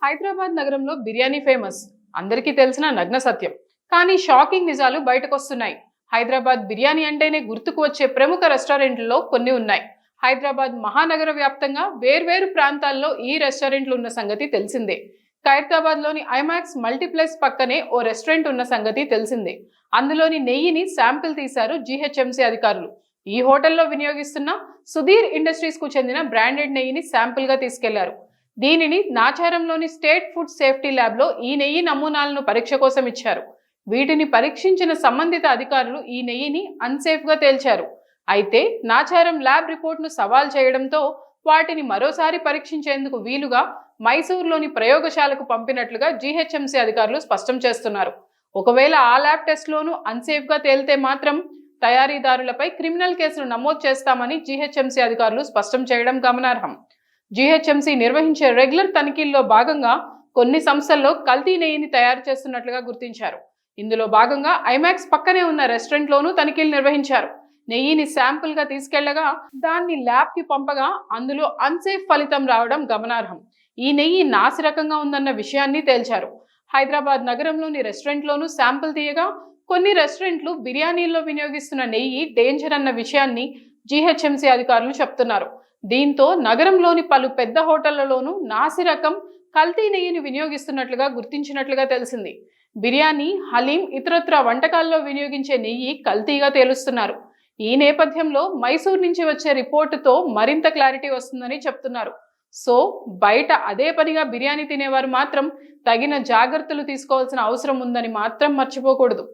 హైదరాబాద్ నగరంలో బిర్యానీ ఫేమస్, అందరికీ తెలిసిన నగ్న సత్యం. కానీ షాకింగ్ నిజాలు బయటకొస్తున్నాయి. హైదరాబాద్ బిర్యానీ అంటేనే గుర్తుకు వచ్చే ప్రముఖ రెస్టారెంట్లలో కొన్ని ఉన్నాయి. హైదరాబాద్ మహానగర వ్యాప్తంగా వేర్వేరు ప్రాంతాల్లో ఈ రెస్టారెంట్లు ఉన్న సంగతి తెలిసిందే. ఖైరతాబాద్లోని ఐమాక్స్ మల్టీప్లెక్స్ పక్కనే ఓ రెస్టారెంట్ ఉన్న సంగతి తెలిసిందే. అందులోని నెయ్యిని శాంపిల్ తీశారు జీహెచ్ఎంసీ అధికారులు. ఈ హోటల్లో వినియోగిస్తున్న సుధీర్ ఇండస్ట్రీస్ కు చెందిన బ్రాండెడ్ నెయ్యిని శాంపిల్ గా తీసుకెళ్లారు. దీనిని నాచారంలోని స్టేట్ ఫుడ్ సేఫ్టీ ల్యాబ్ లో ఈ నెయ్యి నమూనాలను పరీక్ష కోసం ఇచ్చారు. వీటిని పరీక్షించిన సంబంధిత అధికారులు ఈ నెయ్యిని అన్సేఫ్ గా తేల్చారు. అయితే నాచారం ల్యాబ్ రిపోర్ట్ ను సవాల్ చేయడంతో వాటిని మరోసారి పరీక్షించేందుకు వీలుగా మైసూరులోని ప్రయోగశాలకు పంపినట్లుగా జీహెచ్ఎంసీ అధికారులు స్పష్టం చేస్తున్నారు. ఒకవేళ ఆ ల్యాబ్ టెస్ట్ లోనూ అన్సేఫ్ గా తేలితే మాత్రం తయారీదారులపై క్రిమినల్ కేసులు నమోదు చేస్తామని జీహెచ్ఎంసీ అధికారులు స్పష్టం చేయడం గమనార్హం. జీహెచ్ఎంసీ నిర్వహించే రెగ్యులర్ తనిఖీల్లో భాగంగా కొన్ని సంస్థల్లో కల్తీ నెయ్యిని తయారు చేస్తున్నట్లుగా గుర్తించారు. ఇందులో భాగంగా ఐమాక్స్ పక్కనే ఉన్న రెస్టారెంట్లోనూ తనిఖీలు నిర్వహించారు. నెయ్యిని శాంపుల్ గా తీసుకెళ్లగా దాన్ని ల్యాబ్ కి పంపగా అందులో అన్సేఫ్ ఫలితం రావడం గమనార్హం. ఈ నెయ్యి నాసి రకంగా ఉందన్న విషయాన్ని తేల్చారు. హైదరాబాద్ నగరంలోని రెస్టారెంట్లోనూ శాంపుల్ తీయగా కొన్ని రెస్టారెంట్లు బిర్యానీల్లో వినియోగిస్తున్న నెయ్యి డేంజర్ అన్న విషయాన్ని జీహెచ్ఎంసీ అధికారులు చెప్తున్నారు. దీంతో నగరంలోని పలు పెద్ద హోటళ్లలోనూ నాసి రకం కల్తీ నెయ్యిని వినియోగిస్తున్నట్లుగా గుర్తించినట్లుగా తెలిసింది. బిర్యానీ, హలీం, ఇతరత్ర వంటకాల్లో వినియోగించే నెయ్యి కల్తీగా తేలుస్తున్నారు. ఈ నేపథ్యంలో మైసూర్ నుంచి వచ్చే రిపోర్టుతో మరింత క్లారిటీ వస్తుందని చెప్తున్నారు. సో బయట అదే పనిగా బిర్యానీ తినేవారు మాత్రం తగిన జాగ్రత్తలు తీసుకోవాల్సిన అవసరం ఉందని మాత్రం మర్చిపోకూడదు.